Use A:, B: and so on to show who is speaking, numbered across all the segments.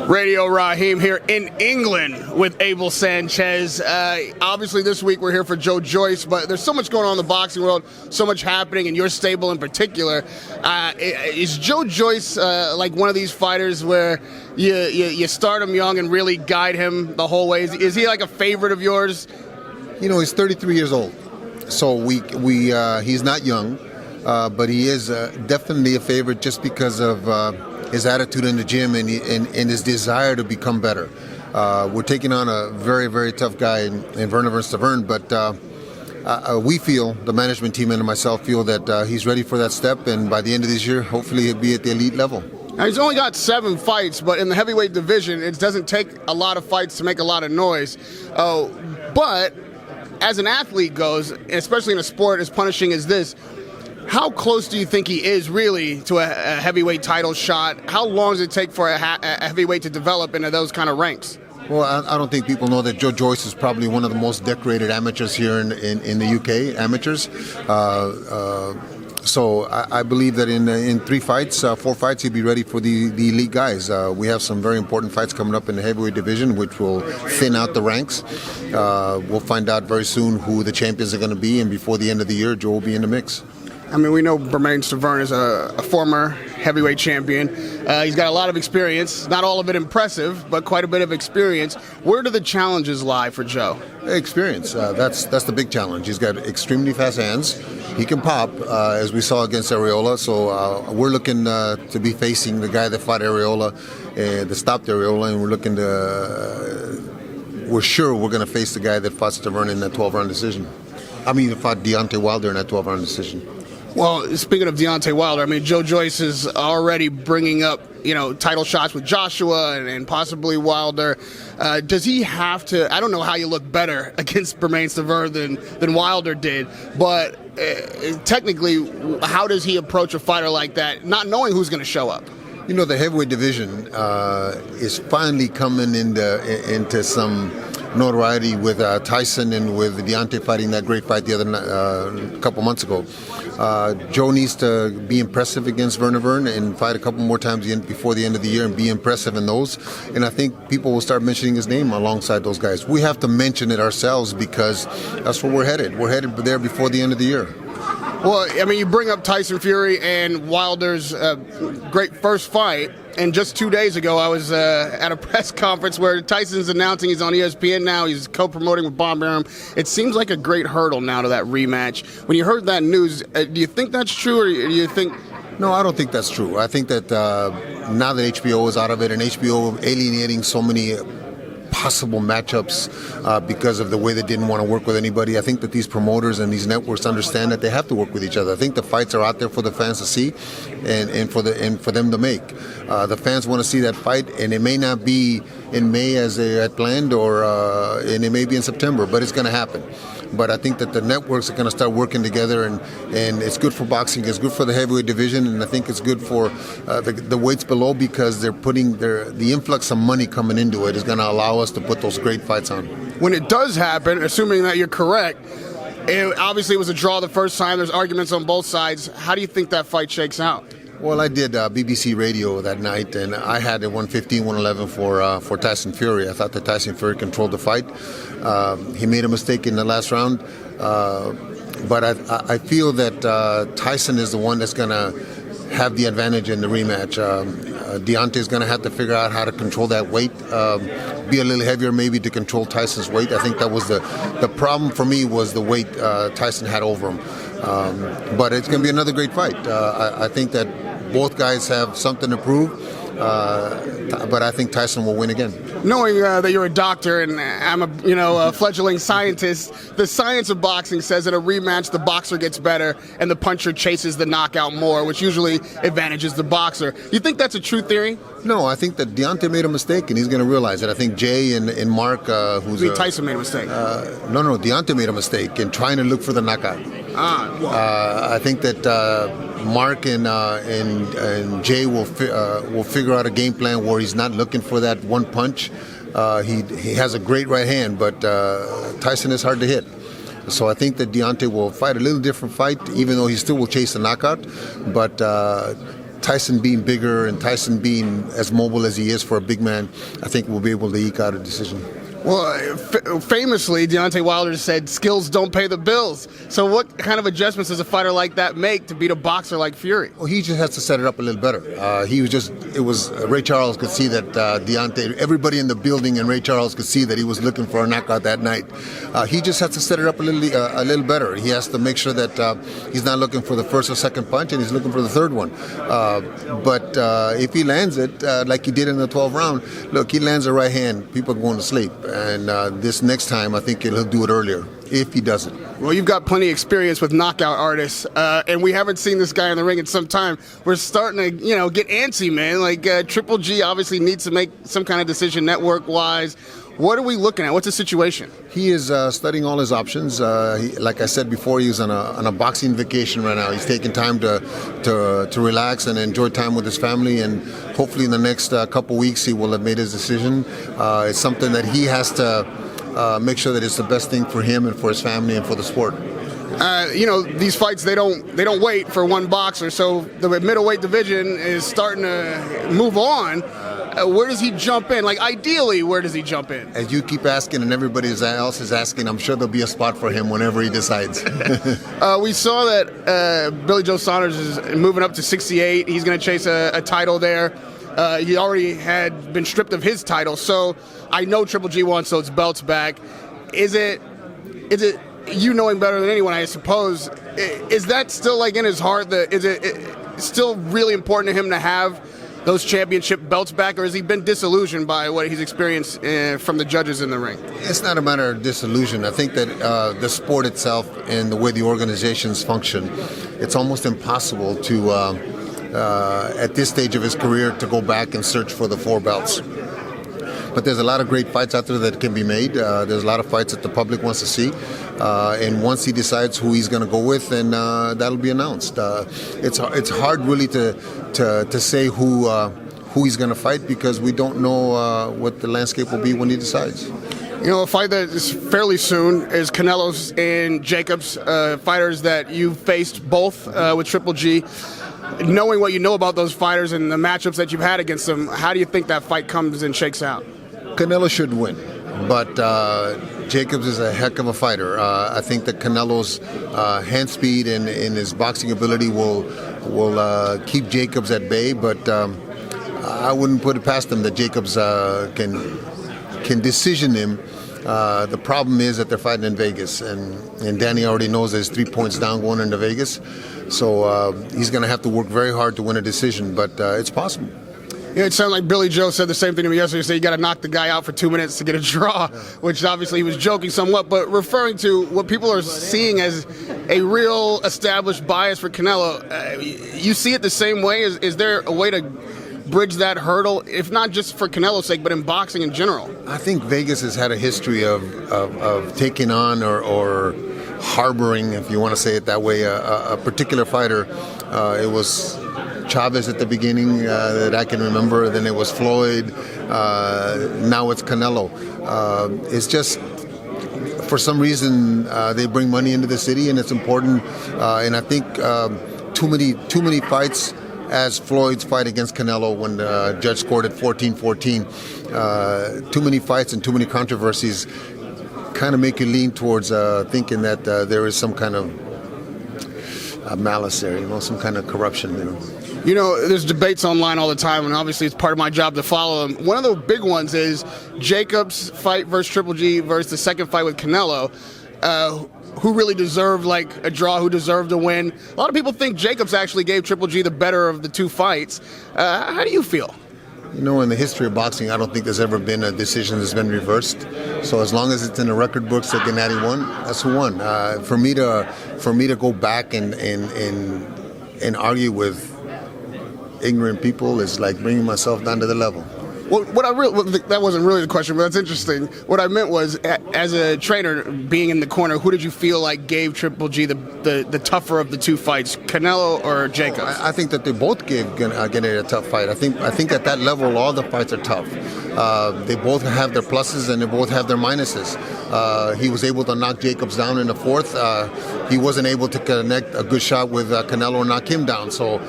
A: Radio Rahim here in England with Abel Sanchez. Obviously this week we're here for Joe Joyce, but there's so much going on in the boxing world, so much happening in your stable in particular. Is Joe Joyce like one of these fighters where you start him young and really guide him the whole way? Is he like a favorite of yours?
B: You know, he's 33 years old, so he's not young, but he is definitely a favorite just because of his attitude in the gym and his desire to become better. We're taking on a very, very tough guy in Werner versus Vern, but we feel, the management team and myself feel that he's ready for that step, and by the end of this year, hopefully he'll be at the elite level.
A: Now, he's only got 7 fights, but in the heavyweight division, it doesn't take a lot of fights to make a lot of noise. But as an athlete goes, especially in a sport as punishing as this, how close do you think he is really to a heavyweight title shot? How long does it take for a heavyweight to develop into those kind of ranks?
B: Well, I don't think people know that Joe Joyce is probably one of the most decorated amateurs here in the UK, amateurs. So I believe that in 4 fights, he'll be ready for the elite guys. We have some very important fights coming up in the heavyweight division, which will thin out the ranks. We'll find out very soon who the champions are going to be, and before the end of the year, Joe will be in the mix.
A: I mean, we know Demetrius Andrade is a former heavyweight champion. He's got a lot of experience, not all of it impressive, but quite a bit of experience. Where do the challenges lie for Joe?
B: Experience. That's the big challenge. He's got extremely fast hands. He can pop, as we saw against Errol. So we're looking to be facing the guy that fought Errol, that stopped Errol, and we're sure we're going to face the guy that fought Stavern in that 12-round decision. Fought Deontay Wilder in that 12-round decision.
A: Well, speaking of Deontay Wilder, I mean, Joe Joyce is already bringing up, title shots with Joshua and possibly Wilder. Does he have to? I don't know how you look better against Demetrius Andrade than Wilder did, but technically, how does he approach a fighter like that, not knowing who's going to show up?
B: You know, the heavyweight division is finally coming into some notoriety with Tyson and with Deontay fighting that great fight the other couple months ago. Joe needs to be impressive against Vern and fight a couple more times before the end of the year and be impressive in those. And I think people will start mentioning his name alongside those guys. We have to mention it ourselves because that's where we're headed. We're headed there before the end of the year.
A: Well, I mean, you bring up Tyson Fury and Wilder's great first fight, and just 2 days ago I was at a press conference where Tyson's announcing he's on ESPN now, he's co-promoting with Bob Arum. It seems like a great hurdle now to that rematch. When you heard that news, do you think that's true, or do you think...
B: No, I don't think that's true. I think that now that HBO is out of it and HBO alienating so many possible matchups because of the way they didn't want to work with anybody. I think that these promoters and these networks understand that they have to work with each other. I think the fights are out there for the fans to see and for them to make. The fans want to see that fight, and it may not be in May as they had planned, and it may be in September, but it's going to happen. But I think that the networks are going to start working together, and it's good for boxing, it's good for the heavyweight division, and I think it's good for the weights below because they're putting the influx of money coming into it is going to allow us to put those great fights on.
A: When it does happen, assuming that you're correct, obviously it was a draw the first time, there's arguments on both sides. How do you think that fight shakes out?
B: Well, I did BBC radio that night, and I had a 115-111 for Tyson Fury. I thought that Tyson Fury controlled the fight. He made a mistake in the last round, but I feel that Tyson is the one that's going to have the advantage in the rematch. Deontay is going to have to figure out how to control that weight, be a little heavier maybe to control Tyson's weight. I think that was the problem for me was the weight Tyson had over him. But it's going to be another great fight. I think that both guys have something to prove, but I think Tyson will win again.
A: Knowing that you're a doctor and I'm a fledgling scientist, the science of boxing says in a rematch the boxer gets better and the puncher chases the knockout more, which usually advantages the boxer. You think that's a true theory?
B: No, I think that Deontay made a mistake and he's going to realize it. I think Jay and Mark,
A: Tyson made a mistake.
B: No, Deontay made a mistake in trying to look for the knockout. I think that Mark and Jay will figure out a game plan where he's not looking for that one punch. He has a great right hand, but Tyson is hard to hit. So I think that Deontay will fight a little different fight, even though he still will chase the knockout. But Tyson being bigger and Tyson being as mobile as he is for a big man, I think we'll be able to eke out a decision.
A: Well, famously, Deontay Wilder said, "Skills don't pay the bills." So what kind of adjustments does a fighter like that make to beat a boxer like Fury?
B: Well, he just has to set it up a little better. Ray Charles could see that Deontay, everybody in the building and Ray Charles could see that he was looking for a knockout that night. He just has to set it up a little better. He has to make sure that he's not looking for the first or second punch, and he's looking for the third one. But if he lands it, like he did in the 12th round, look, he lands a right hand, people are going to sleep. And this next time, I think he'll do it earlier, if he doesn't.
A: Well, you've got plenty of experience with knockout artists, and we haven't seen this guy in the ring in some time. We're starting to, get antsy, man. Like, Triple G obviously needs to make some kind of decision network-wise. What are we looking at? What's the situation?
B: He is studying all his options. Like I said before, he's on a boxing vacation right now. He's taking time to relax and enjoy time with his family, and hopefully in the next couple weeks he will have made his decision. It's something that he has to make sure that it's the best thing for him and for his family and for the sport.
A: These fights, they don't wait for one boxer. So the middleweight division is starting to move on. Where does he jump in? Like, ideally, where does he jump in?
B: As you keep asking and everybody else is asking, I'm sure there'll be a spot for him whenever he decides.
A: We saw that Billy Joe Saunders is moving up to 68. He's going to chase a title there. He already had been stripped of his title, so I know Triple G wants those belts back. Is it you knowing better than anyone, I suppose, is that still like in his heart? Is it still really important to him to have those championship belts back, or has he been disillusioned by what he's experienced from the judges in the ring?
B: It's not a matter of disillusion. I think that the sport itself and the way the organizations function, it's almost impossible to, at this stage of his career, to go back and search for the 4 belts. But there's a lot of great fights out there that can be made. There's a lot of fights that the public wants to see. And once he decides who he's going to go with, then that'll be announced. It's hard really to say who he's going to fight, because we don't know what the landscape will be when he decides.
A: A fight that is fairly soon is Canelo's and Jacobs, fighters that you've faced both with Triple G. Knowing what you know about those fighters and the matchups that you've had against them, how do you think that fight comes and shakes out?
B: Canelo should win, but Jacobs is a heck of a fighter. I think that Canelo's hand speed and his boxing ability will keep Jacobs at bay, but I wouldn't put it past him that Jacobs can decision him. The problem is that they're fighting in Vegas, and Danny already knows there's 3 points down going into Vegas, so he's going to have to work very hard to win a decision, but it's possible.
A: It sounded like Billy Joe said the same thing to me yesterday. He said you got to knock the guy out for 2 minutes to get a draw, which obviously he was joking somewhat, but referring to what people are seeing as a real established bias for Canelo. You see it the same way? Is there a way to bridge that hurdle, if not just for Canelo's sake, but in boxing in general?
B: I think Vegas has had a history of taking on or harboring, if you want to say it that way, a particular fighter. It was Chavez at the beginning that I can remember. Then it was Floyd. Now it's Canelo. It's just, for some reason, they bring money into the city, and it's important. And I think too many fights, as Floyd's fight against Canelo when the judge scored it 14-14, too many fights and too many controversies kind of make you lean towards thinking that there is some kind of malice there, some kind of corruption.
A: There's debates online all the time, and obviously it's part of my job to follow them. One of the big ones is Jacobs' fight versus Triple G versus the second fight with Canelo. Who really deserved a draw, who deserved to win. A lot of people think Jacobs actually gave Triple G the better of the 2 fights. How do you feel?
B: In the history of boxing, I don't think there's ever been a decision that's been reversed. So as long as it's in the record books that Gennady won, that's who won. For me to go back and argue with ignorant people is like bringing myself down to the level.
A: Well, that wasn't really the question, but that's interesting. What I meant was, as a trainer, being in the corner, who did you feel like gave Triple G the tougher of the two fights, Canelo or Jacobs?
B: I think that they both gave Gennady a tough fight. I think at that level, all the fights are tough. They both have their pluses and they both have their minuses. He was able to knock Jacobs down in the fourth. He wasn't able to connect a good shot with Canelo and knock him down. So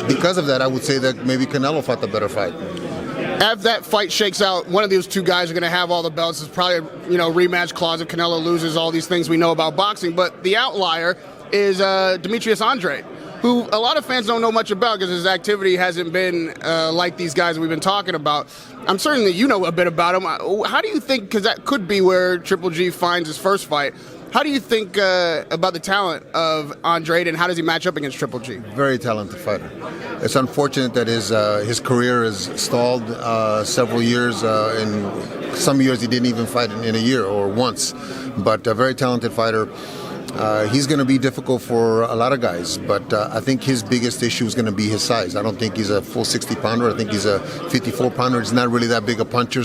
B: because of that, I would say that maybe Canelo fought the better fight.
A: If that fight shakes out, one of those two guys are going to have all the belts. It's probably rematch clause if Canelo loses, all these things we know about boxing. But the outlier is Demetrius Andrade, who a lot of fans don't know much about because his activity hasn't been like these guys we've been talking about. I'm certain that you know a bit about him. How do you think, because that could be where Triple G finds his first fight, how do you think about the talent of Andrade and how does he match up against Triple G?
B: Very talented fighter. It's unfortunate that his career is stalled several years. In some years he didn't even fight in a year or once. But a very talented fighter. He's going to be difficult for a lot of guys, but I think his biggest issue is going to be his size. I don't think he's a full 60-pounder. I think he's a 54-pounder. He's not really that big a puncher,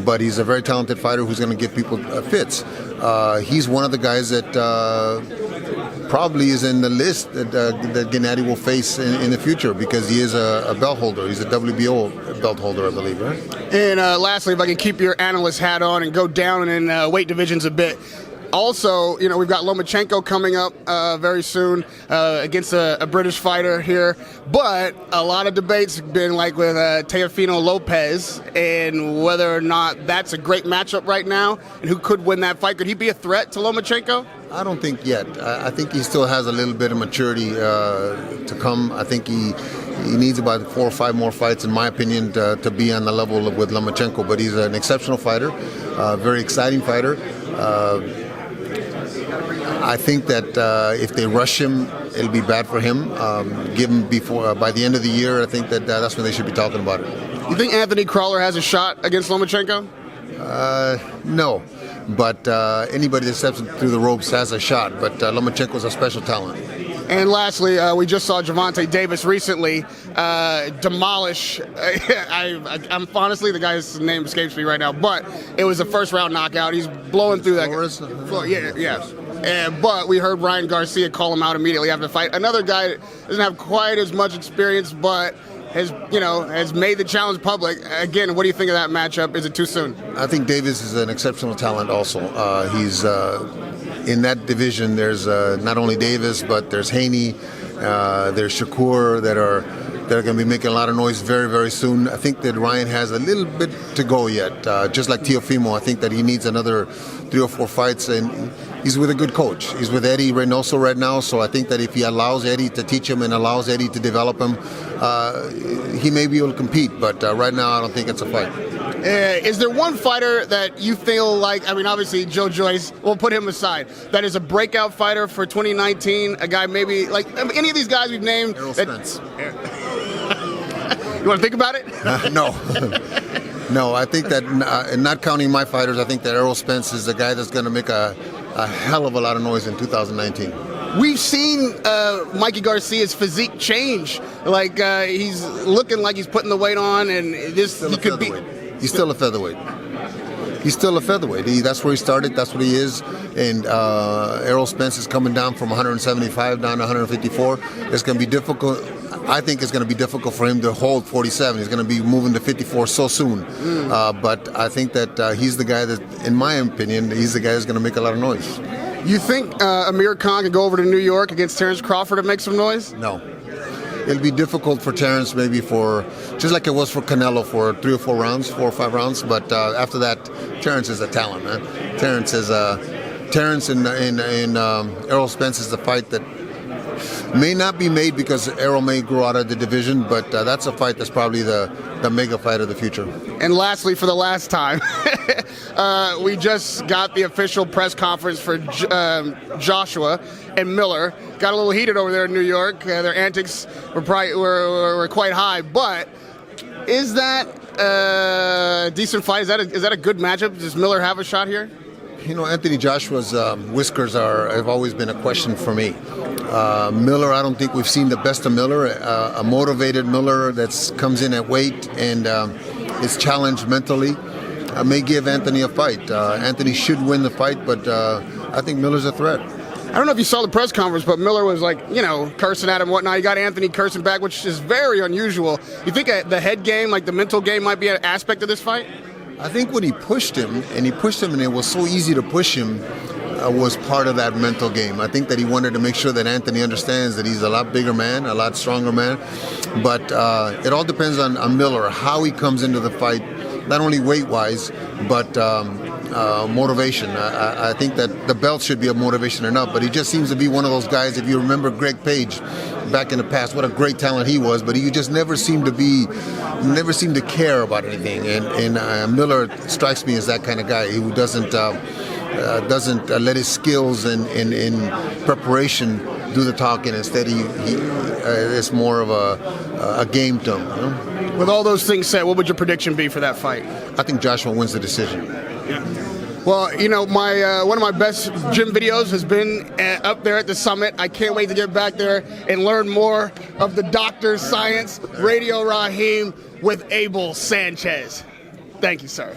B: but he's a very talented fighter who's going to give people fits. He's one of the guys that probably is in the list that Gennady will face in the future because he is a belt holder. He's a WBO belt holder, I believe, right?
A: And lastly, if I can keep your analyst hat on and go down in weight divisions a bit. Also, we've got Lomachenko coming up very soon against a British fighter here. But a lot of debates have been like with Teofimo Lopez and whether or not that's a great matchup right now and who could win that fight. Could he be a threat to Lomachenko?
B: I don't think yet. I think he still has a little bit of maturity to come. I think he needs about 4 or 5 more fights, in my opinion, to be on the level with Lomachenko. But he's an exceptional fighter, very exciting fighter. I think that if they rush him, it'll be bad for him. Give him by the end of the year. I think that's when they should be talking about it.
A: You think Anthony Crawler has a shot against Lomachenko?
B: No, but anybody that steps through the ropes has a shot. But Lomachenko's a special talent.
A: And lastly, we just saw Gervonta Davis recently demolish. I'm honestly, the guy's name escapes me right now, but it was a first-round knockout. He's blowing through that. Yeah. But we heard Ryan Garcia call him out immediately after the fight. Another guy that doesn't have quite as much experience, but has made the challenge public. Again, what do you think of that matchup? Is it too soon?
B: I think Davis is an exceptional talent also. He's in that division. There's not only Davis, but there's Haney, there's Shakur that are going to be making a lot of noise very, very soon. I think that Ryan has a little bit to go yet. Just like Teofimo, I think that he needs another 3 or 4 fights, and he's with a good coach. He's with Eddie Reynoso right now, so I think that if he allows Eddie to teach him and allows Eddie to develop him, he may be able to compete. But right now, I don't think it's a fight.
A: Is there one fighter that you feel like, obviously Joe Joyce, we'll put him aside, that is a breakout fighter for 2019? A guy maybe, like any of these guys we've named?
B: Errol Spence.
A: You want to think about it?
B: No. No, I think that, not counting my fighters, I think that Errol Spence is the guy that's going to make a hell of a lot of noise in 2019.
A: We've seen Mikey Garcia's physique change. Like he's looking like he's putting the weight on, and he could be.
B: He's still a featherweight. He's still a featherweight. That's where he started. That's what he is. And Errol Spence is coming down from 175 down to 154. It's going to be difficult. I think it's going to be difficult for him to hold 47. He's going to be moving to 54 so soon. But I think that he's the guy that, in my opinion, he's the guy that's going to make a lot of noise.
A: You think Amir Khan could go over to New York against Terence Crawford and make some noise?
B: No. It'll be difficult for Terence, maybe just like it was for Canelo for 3 or 4 rounds, 4 or 5 rounds. But after that, Terence is a talent, man. Terence and Errol Spence is the fight that may not be made because Errol may grow out of the division, but that's a fight that's probably the mega fight of the future.
A: And lastly, for the last time, we just got the official press conference for Joshua and Miller. Got a little heated over there in New York. Their antics were quite high, but is that a decent fight? Is that a good matchup? Does Miller have a shot here?
B: Anthony Joshua's whiskers have always been a question for me. Miller, I don't think we've seen the best of Miller. A motivated Miller that comes in at weight and is challenged mentally may give Anthony a fight. Anthony should win the fight, but I think Miller's a threat.
A: I don't know if you saw the press conference, but Miller was like, cursing at him and whatnot. You got Anthony cursing back, which is very unusual. You think the head game, like the mental game, might be an aspect of this fight?
B: I think when he pushed him, and it was so easy to push him, was part of that mental game. I think that he wanted to make sure that Anthony understands that he's a lot bigger man, a lot stronger man. But it all depends on Miller, how he comes into the fight, not only weight-wise, but motivation. I think that the belt should be a motivation enough, but he just seems to be one of those guys. If you remember Greg Page back in the past, what a great talent he was, but he just never seemed to care about anything. And Miller strikes me as that kind of guy who doesn't let his skills in preparation do the talking. Instead, it's more of a game to him.
A: With all those things said, what would your prediction be for that fight?
B: I think Joshua wins the decision.
A: Yeah. Well, my one of my best gym videos has been up there at the summit. I can't wait to get back there and learn more of the doctor's science. Radio Rahim with Abel Sanchez. Thank you, sir.